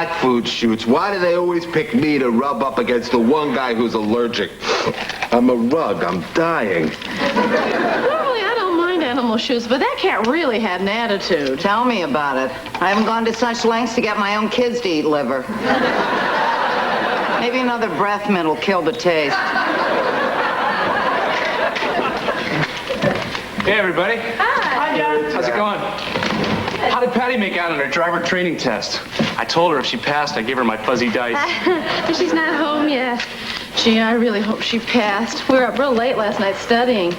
dog food shoots, why do they always pick me to rub up against the one guy who's allergic? I'm a rug. I'm dying. Normally, I don't mind animal shoots, but that cat really had an attitude. Tell me about it. I haven't gone to such lengths to get my own kids to eat liver. Maybe another breath mint will kill the taste. Hey, everybody. Hi, John. How's it going? How did Patty make out on her driver training test? I told her if she passed, I'd give her my fuzzy dice. She's not home yet. Gee, I really hope she passed. We were up real late last night studying.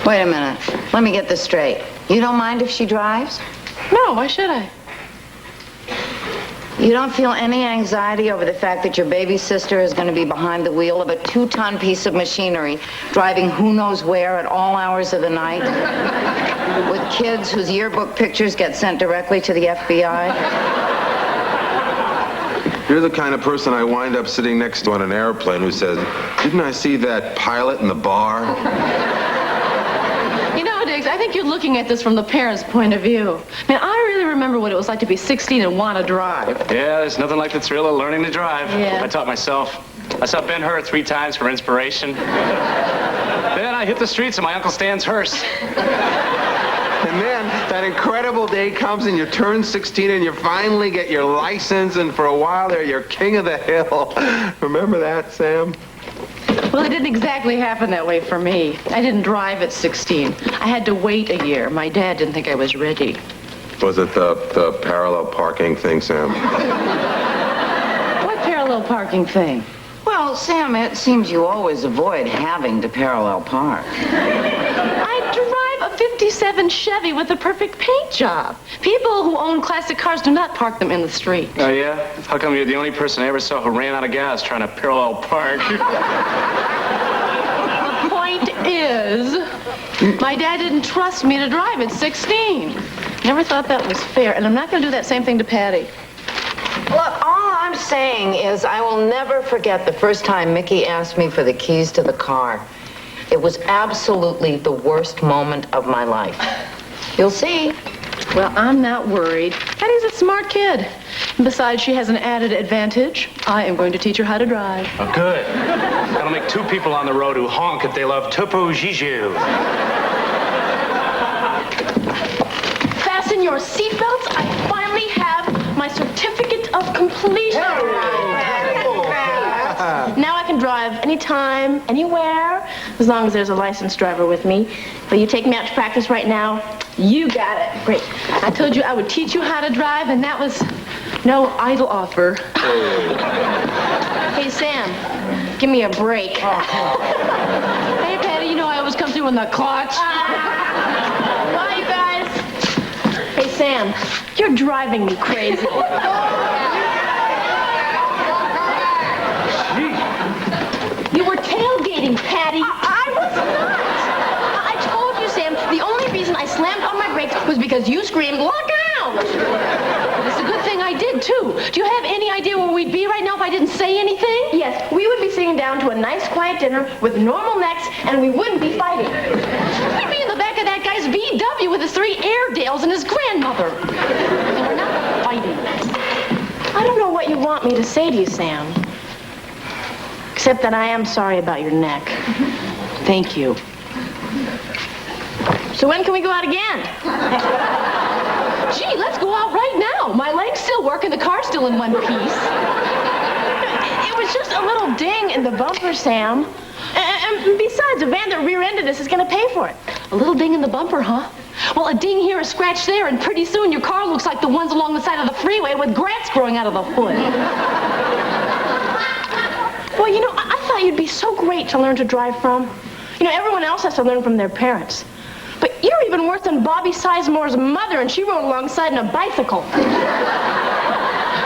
Wait a minute. Let me get this straight. You don't mind if she drives? No, why should I? You don't feel any anxiety over the fact that your baby sister is going to be behind the wheel of a 2-ton piece of machinery, driving who knows where at all hours of the night, with kids whose yearbook pictures get sent directly to the FBI? You're the kind of person I wind up sitting next to on an airplane who says, didn't I see that pilot in the bar? You know, Diggs, I think you're looking at this from the parents' point of view. I mean, I really remember what it was like to be 16 and want to drive. Yeah, there's nothing like the thrill of learning to drive. Yeah. I taught myself. I saw Ben-Hur 3 times for inspiration. Then I hit the streets in my Uncle Stan's hearse. And then that incredible day comes and you turn 16 and you finally get your license, and for a while there you're king of the hill. Remember that, Sam? Well, it didn't exactly happen that way for me. I didn't drive at 16. I had to wait a year. My dad didn't think I was ready. Was it the parallel parking thing, Sam? What parallel parking thing? Well, Sam, it seems you always avoid having to parallel park. I drive a 57 Chevy with a perfect paint job. People who own classic cars do not park them in the street. Oh, yeah? How come you're the only person I ever saw who ran out of gas trying to parallel park? The point is, my dad didn't trust me to drive at 16. Never thought that was fair, and I'm not going to do that same thing to Patty. Look, all I'm saying is I will never forget the first time Mickey asked me for the keys to the car. It was absolutely the worst moment of my life. You'll see. Well, I'm not worried. Patty's a smart kid. And besides, she has an added advantage. I am going to teach her how to drive. Oh, good. That'll make 2 people on the road who honk if they love Topo Gigio. Fasten your seatbelts. I finally have my certificate of completion. Now I can drive anytime, anywhere, as long as there's a licensed driver with me. But you take me out to practice right now. You got it. Great. I told you I would teach you how to drive, and that was no idle offer. Hey, Sam, give me a break. Hey, Patty, you know I always come through in the clutch. Bye, you guys. Hey, Sam, you're driving me crazy. You were tailgating, Patty. I was not. I told you, Sam, the only reason I slammed on my brakes was because you screamed, look out! It's a good thing I did, too. Do you have any idea where we'd be right now if I didn't say anything? Yes, we would be sitting down to a nice, quiet dinner with normal necks, and we wouldn't be fighting. We'd be in the back of that guy's VW with his 3 Airedales and his grandmother. And we're not fighting. I don't know what you want me to say to you, Sam. Except that I am sorry about your neck. Thank you. So when can we go out again? Gee, let's go out right now. My legs still work and the car's still in one piece. It was just a little ding in the bumper, Sam. And besides, a van that rear-ended us is going to pay for it. A little ding in the bumper, huh? Well, a ding here, a scratch there, and pretty soon your car looks like the ones along the side of the freeway with grass growing out of the hood. Well, you know, I thought you'd be so great to learn to drive from. You know, everyone else has to learn from their parents. But you're even worse than Bobby Sizemore's mother, and she rode alongside in a bicycle.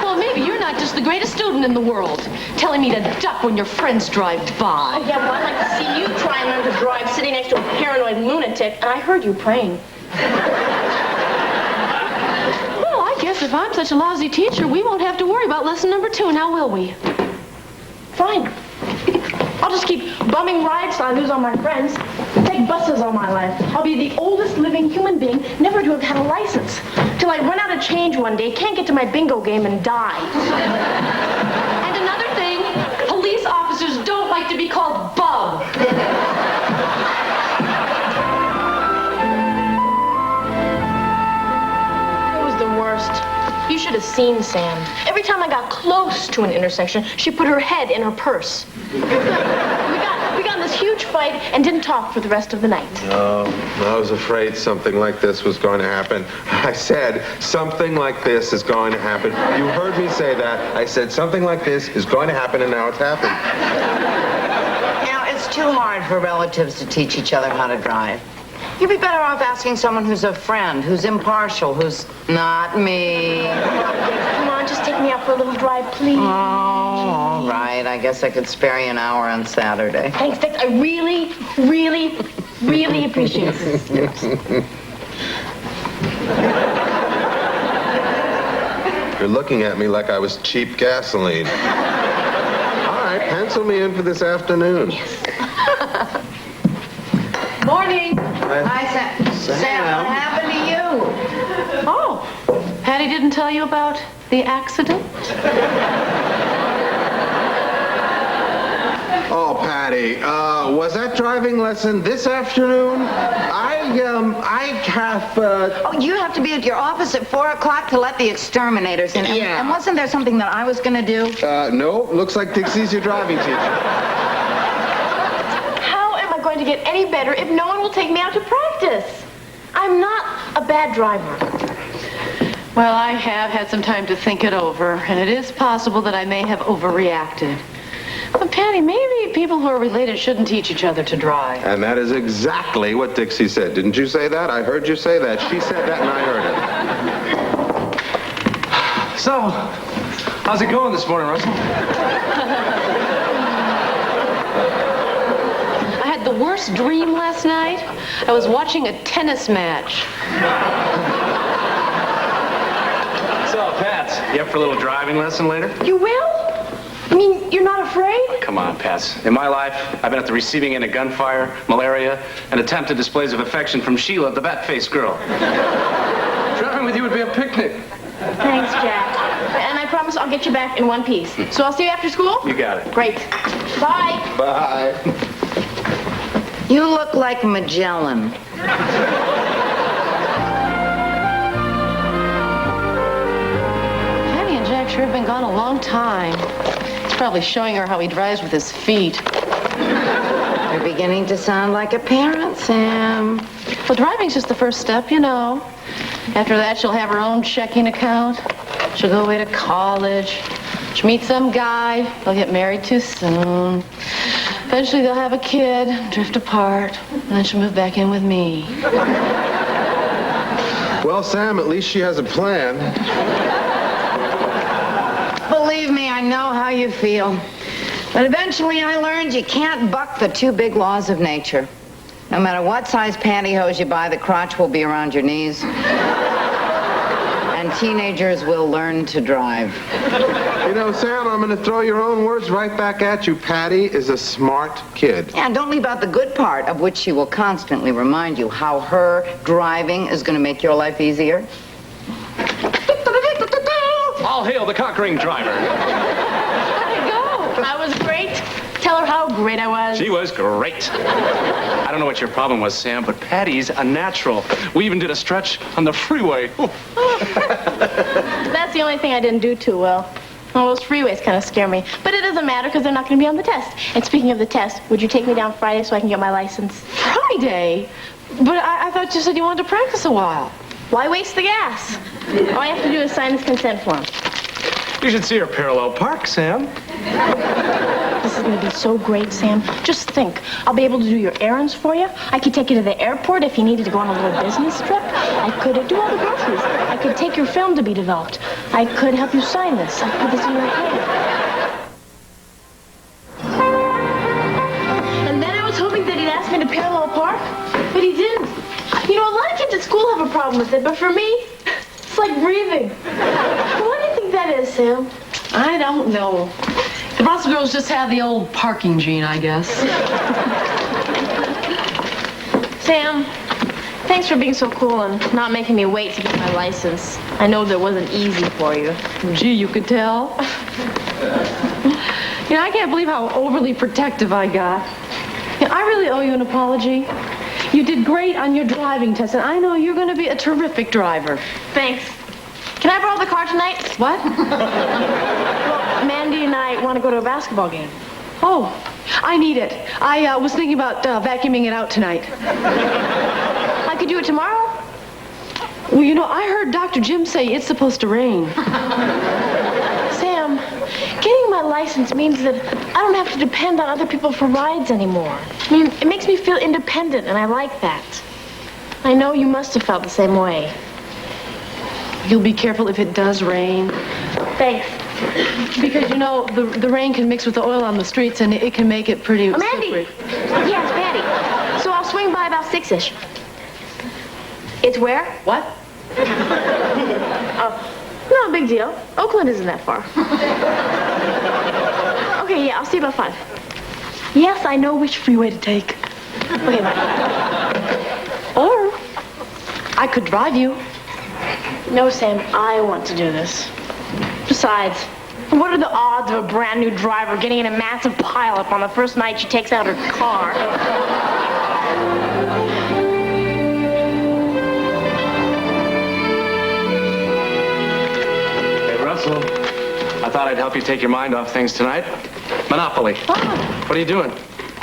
Well, maybe you're not just the greatest student in the world, telling me to duck when your friends drive by. Oh, yeah, well, I'd like to see you try and learn to drive sitting next to a paranoid lunatic, and I heard you praying. Well, I guess if I'm such a lousy teacher, we won't have to worry about lesson number 2, now will we? Fine. I'll just keep bumming rides till I lose all my friends. Take take buses all my life. I'll be the oldest living human being never to have had a license. Till I run out of change one day, can't get to my bingo game, and die. And another thing, police officers don't like to be called bub. It was the worst. You should have seen Sam. Every time I got close to an intersection, she put her head in her purse. We got in this huge fight and didn't talk for the rest of the night. Oh, I was afraid something like this was going to happen. I said something like this is going to happen. You heard me say that. I said something like this is going to happen, and now it's happened. You know, it's too hard for relatives to teach each other how to drive. You'd be better off asking someone who's a friend, who's impartial, who's not me. Come on, just take me out for a little drive, please. Oh, all right. I guess I could spare you an hour on Saturday. Thanks. I really, really, really appreciate it. You're looking at me like I was cheap gasoline. All right, pencil me in for this afternoon. Morning. Hi, Sam. What happened to you? Oh, Patty didn't tell you about the accident? Oh, Patty, was that driving lesson this afternoon? I have, Oh, you have to be at your office at 4 o'clock to let the exterminators in. Yeah. And wasn't there something that I was going to do? no, looks like Dixie's your driving teacher. How am I going to get any better if no one will take me out to practice? I'm not a bad driver. Well, I have had some time to think it over, and it is possible that I may have overreacted. But Patty, maybe people who are related shouldn't teach each other to drive. And that is exactly what Dixie said. Didn't you say that? I heard you say that. She said that and I heard it. So, how's it going this morning, Russell? I had the worst dream last night. I was watching a tennis match. So, Pat, you up for a little driving lesson later? You will? I mean, you're not afraid? Come on, Pat. In my life, I've been at the receiving end of gunfire, malaria, and attempted displays of affection from Sheila, the bat-faced girl. Driving with you would be a picnic. Thanks, Jack. And I promise I'll get you back in one piece. So I'll see you after school? You got it. Great. Bye. Bye. You look like Magellan. Patty and Jack sure have been gone a long time. He's probably showing her how he drives with his feet. You're beginning to sound like a parent, Sam. Well, driving's just the first step, you know. After that, she'll have her own checking account. She'll go away to college. She'll meet some guy. They'll get married too soon. Eventually, they'll have a kid, drift apart, and then she'll move back in with me. Well, Sam, at least she has a plan. Believe me, I know how you feel. But eventually I learned you can't buck the two big laws of nature. No matter what size pantyhose you buy, the crotch will be around your knees. And teenagers will learn to drive. You know, Sam, I'm going to throw your own words right back at you. Patty is a smart kid. And don't leave out the good part, of which she will constantly remind you how her driving is going to make your life easier. All hail the conquering driver. How'd it go? I was great. Tell her how great I was. She was great. I don't know what your problem was, Sam, but Patty's a natural. We even did a stretch on the freeway. That's the only thing I didn't do too well. Well, those freeways kind of scare me. But it doesn't matter because they're not going to be on the test. And speaking of the test, would you take me down Friday so I can get my license? Friday? But I thought you said you wanted to practice a while. Why waste the gas? All I have to do is sign this consent form. You should see her parallel park, Sam. This is going to be so great, Sam. Just think. I'll be able to do your errands for you. I could take you to the airport if you needed to go on a little business trip. I could do all the groceries. I could take your film to be developed. I could help you sign this. I put this in your hand. And then I was hoping that he'd ask me to parallel park, but he didn't. You know, a lot of kids at school have a problem with it, but for me, it's like breathing. What do you think that is, Sam? I don't know. The Russell girls just have the old parking gene, I guess. Sam, thanks for being so cool and not making me wait to get my license. I know that wasn't easy for you. Gee, you could tell. You know, I can't believe how overly protective I got. You know, I really owe you an apology. You did great on your driving test, and I know you're going to be a terrific driver. Thanks. Can I borrow the car tonight? What? Well, Mandy and I want to go to a basketball game. Oh, I need it. I was thinking about vacuuming it out tonight. I could do it tomorrow? Well, you know, I heard Dr. Jim say it's supposed to rain. Sam, getting my license means that I don't have to depend on other people for rides anymore. I mean, it makes me feel independent, and I like that. I know you must have felt the same way. You'll be careful if it does rain. Thanks. Because, you know, the rain can mix with the oil on the streets, and it can make it pretty Mandy! slippery. Yes, Mandy. So I'll swing by about 6-ish. It's where? What? Oh, no big deal. Oakland isn't that far. Okay, yeah, I'll see you about 5. Yes, I know which freeway to take. Okay, bye. Or I could drive you. No, Sam, I want to do this. Besides, what are the odds of a brand new driver getting in a massive pileup on the first night she takes out her car? Hey, Russell. I thought I'd help you take your mind off things tonight. Monopoly. Oh. What are you doing?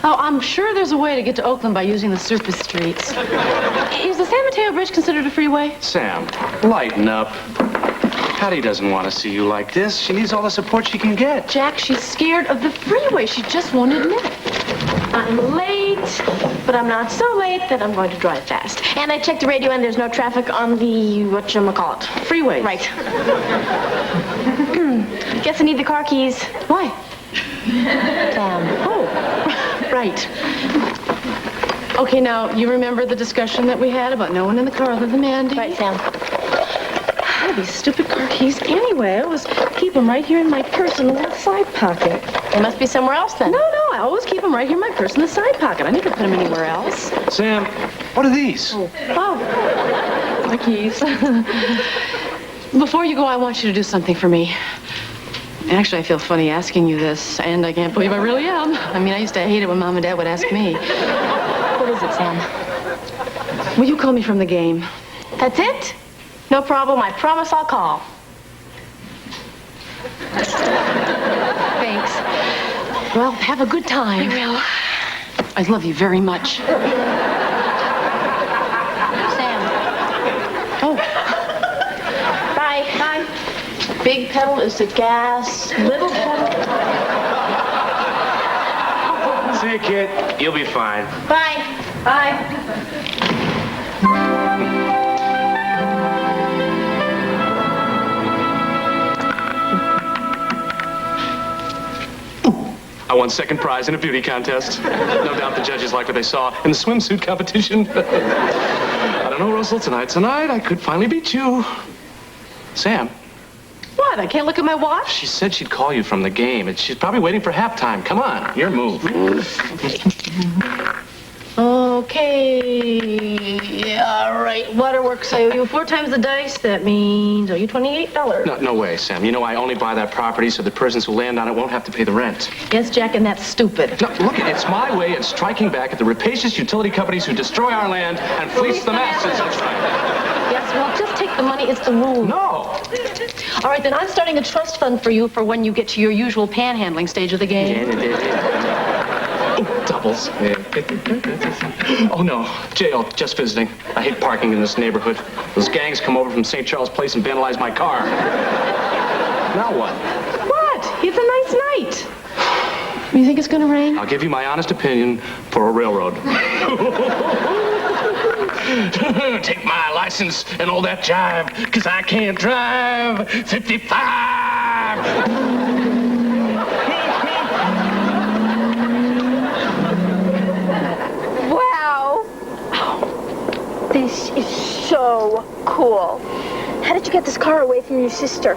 Oh, I'm sure there's a way to get to Oakland by using the surface streets. Is the San Mateo Bridge considered a freeway? Sam, lighten up. Patty doesn't want to see you like this. She needs all the support she can get. Jack, she's scared of the freeway. She just won't admit it. I'm late, but I'm not so late that I'm going to drive fast. And I checked the radio and there's no traffic on the, whatchamacallit. Freeway. Right. Guess I need the car keys. Why? Damn. Oh, right. Okay, now, you remember the discussion that we had about no one in the car other than Mandy? Right, Sam. Oh, these stupid car keys anyway. I always keep them right here in my purse in the left side pocket. They must be somewhere else then. No, I always keep them right here in my purse in the side pocket. I never put them anywhere else. Sam, what are these? Oh, my keys. Before you go, I want you to do something for me. Actually, I feel funny asking you this, and I can't believe I really am. I mean, I used to hate it when Mom and Dad would ask me. What is it, Sam? Will you call me from the game? That's it? No problem. I promise I'll call. Thanks. Well, have a good time. I will. I love you very much. Sam. Oh. Bye. Bye. Big pedal is the gas. Little pedal. See you, kid. You'll be fine. Bye. Bye. I won second prize in a beauty contest. No doubt the judges like what they saw in the swimsuit competition. I don't know, Russell. Tonight's the night. I could finally beat you. Sam. What? I can't look at my watch? She said she'd call you from the game. She's probably waiting for halftime. Come on, your move. Okay. All right. Waterworks, I owe you 4 times the dice. That means, owe you $28. No way, Sam. You know I only buy that property so the persons who land on it won't have to pay the rent. Yes, Jack, and that's stupid. No, look, it's my way of striking back at the rapacious utility companies who destroy our land and fleece the masses. That's right. Yes, well, just take the money. It's the rule. No. All right, then I'm starting a trust fund for you for when you get to your usual panhandling stage of the game. Oh, doubles. Oh, no. Jail. Just visiting. I hate parking in this neighborhood. Those gangs come over from St. Charles Place and vandalize my car. Now what? What? It's a nice night. You think it's going to rain? I'll give you my honest opinion for a railroad. Take my license and all that jive, because I can't drive 55. Wow. This is so cool. How did you get this car away from your sister?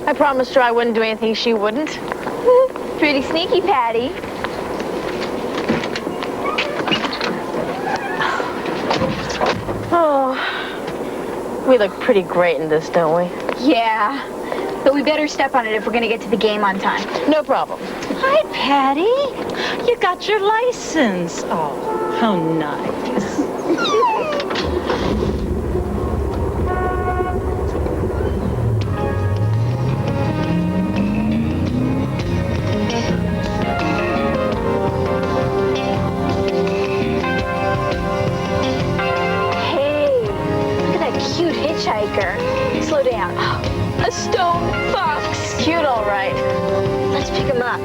I promised her I wouldn't do anything she wouldn't. Pretty sneaky, Patty. We look pretty great in this, don't we? Yeah. But we better step on it if we're going to get to the game on time. No problem. Hi, Patty. You got your license. Oh, how nice. Hitchhiker. Slow down. A stone fox. Cute, all right. Let's pick him up.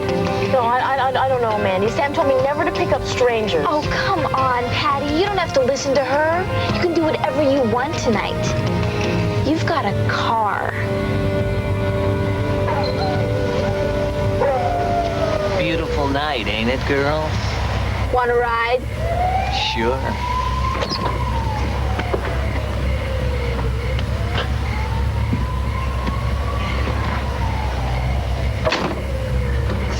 No, I don't know, Mandy. Sam told me never to pick up strangers. Oh, come on, Patty. You don't have to listen to her. You can do whatever you want tonight. You've got a car. Beautiful night, ain't it, girl? Want to ride? Sure.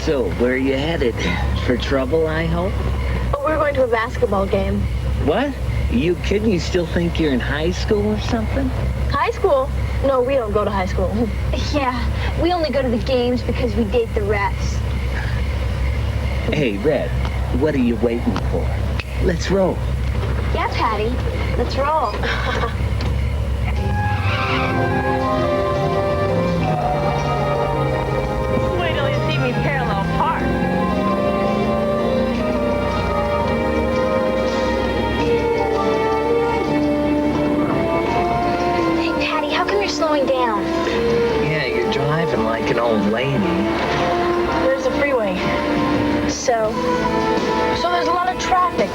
So, where are you headed? For trouble, I hope? Oh, we're going to a basketball game. What? You kidding? You still think you're in high school or something? High school? No, we don't go to high school. Yeah, we only go to the games because we date the refs. Hey, Red, what are you waiting for? Let's roll. Yeah, Patty. Let's roll. Wait till you see me parallel park. Hey, Patty, how come you're slowing down? Yeah, you're driving like an old lady. There's a freeway. So there's a lot of traffic.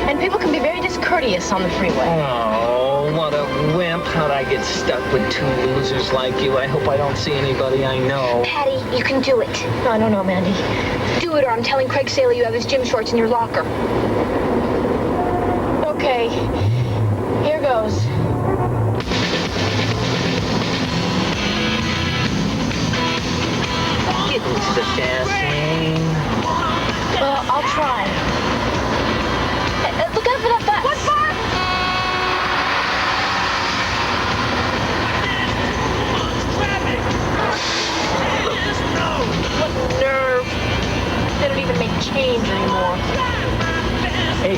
And people can be very discourteous on the freeway. Oh, what a wimp. How'd I get stuck with two losers like you? I hope I don't see anybody I know. Patty, you can do it. No, I don't know, Mandy. Do it or I'm telling Craig Saylor you have his gym shorts in your locker. Okay, here goes. Get into the fast lane. I'll try. Look out for that bus. What bus? What nerve. They don't even make change anymore. Hey,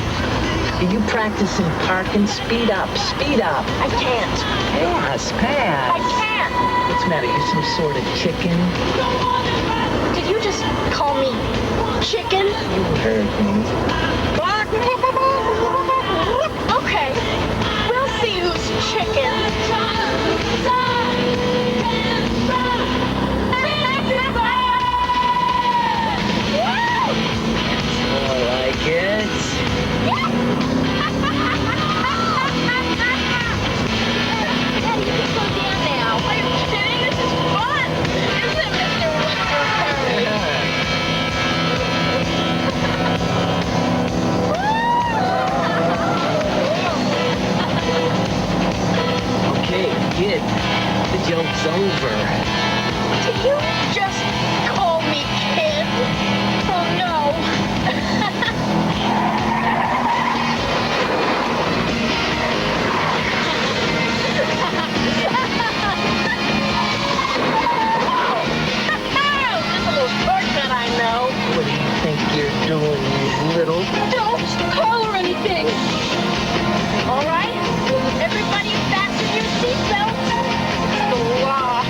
are you practicing parking? Speed up, speed up. I can't. Pass, pass. I can't. What's the matter? You some sort of chicken? Did you just call me chicken? You heard me. Okay, we'll see who's chicken. I like it. Patty, you can slow down now. Are you kidding? This is fun. Isn't it, Mr. Wonderful? Okay, kid, the joke's over. Did you just call me kid? Oh, no. This little shortcut I know. What do you think you're doing, you little... Don't call her anything. All right? Everybody fasten your seatbelts. It's the law.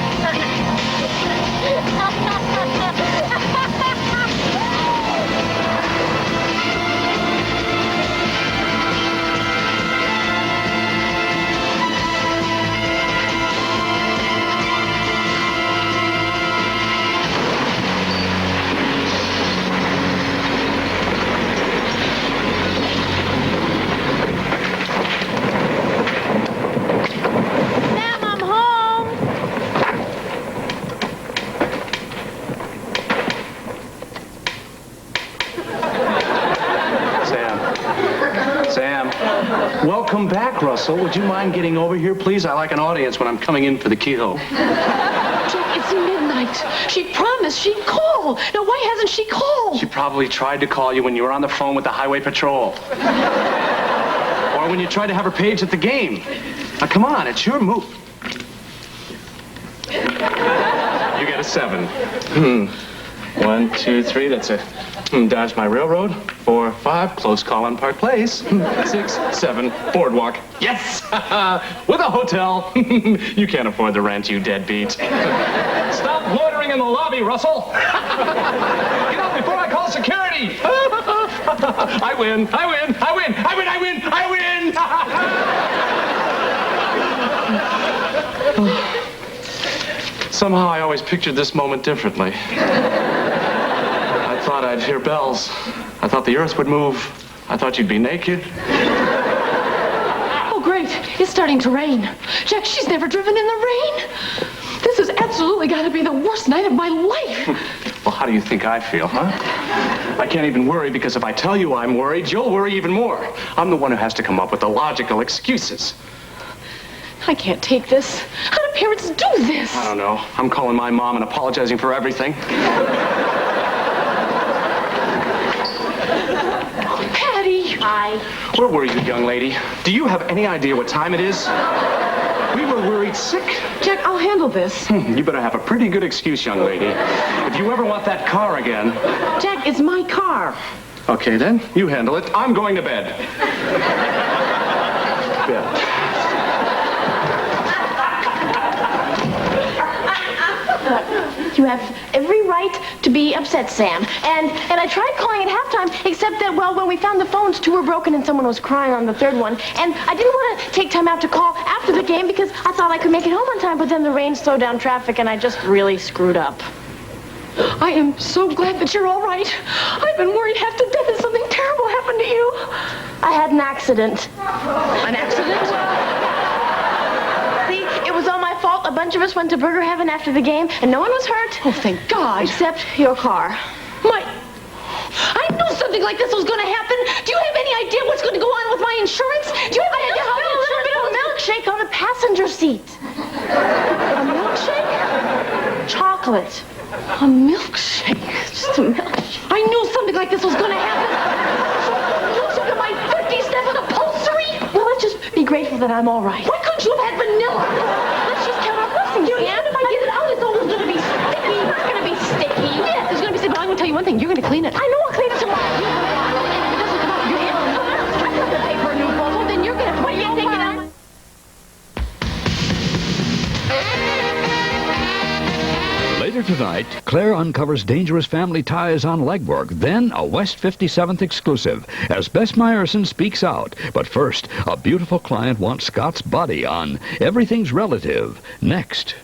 Ma'am, I'm home. Sam. Welcome back, Russell. Would you mind getting over here, please? I like an audience when I'm coming in for the keyhole. Jack, it's midnight. She promised she'd call. Now, why hasn't she called? She probably tried to call you when you were on the phone with the highway patrol. Or when you tried to have her paged at the game. Now, come on, it's your move. You get a 7. 1, 2, 3, that's it. Dodge my railroad. 4, 5, close call on Park Place. 6, 7, boardwalk. Yes! With a hotel. You can't afford the rent, you deadbeat. Stop loitering in the lobby, Russell. Get out before I call security. I win. Somehow I always pictured this moment differently. I thought I'd hear bells. I thought the earth would move. I thought you'd be naked. Oh, great. It's starting to rain. Jack, she's never driven in the rain. This has absolutely got to be the worst night of my life. Well, how do you think I feel, huh? I can't even worry because if I tell you I'm worried, you'll worry even more. I'm the one who has to come up with the logical excuses. I can't take this. How do parents do this? I don't know. I'm calling my mom and apologizing for everything. Patty. Hi. Where were you, young lady? Do you have any idea what time it is? We were worried sick. Jack, I'll handle this. You better have a pretty good excuse, young lady. If you ever want that car again... Jack, it's my car. Okay, then. You handle it. I'm going to bed. Bed. You have every right to be upset, Sam. And I tried calling at halftime, except that, well, when we found the phones, 2 were broken and someone was crying on the 3rd one. And I didn't want to take time out to call after the game because I thought I could make it home on time, but then the rain slowed down traffic and I just really screwed up. I am so glad that you're all right. I've been worried half to death that something terrible happened to you. I had an accident. An accident? See, it was all my fault. A bunch of us went to Burger Heaven after the game, and no one was hurt. Oh, thank God. Except your car. I knew something like this was going to happen. Do you have any idea what's going to go on with my insurance? Do you have any idea how I spilled a little bit of milkshake on the passenger seat. A milkshake? Chocolate. A milkshake? Just a milkshake. I knew something like this was going to happen. Milkshake on my 50-step upholstery? Well, let's just be grateful that I'm all right. Why couldn't you have had vanilla? Let's just count our blessings, Sam. If I get it out, it's always going to be sticky. It's not going to be sticky. Yes, it's going to be sticky. But I'm going to tell you one thing. You're going to clean it. I know I'll clean it tomorrow. And if it doesn't come out, you're going to I got the paper new bottle. Then you're going to put your take it out. Later tonight, Claire uncovers dangerous family ties on legwork, then a West 57th exclusive as Bess Meyerson speaks out. But first, a beautiful client wants Scott's body on Everything's Relative. Next.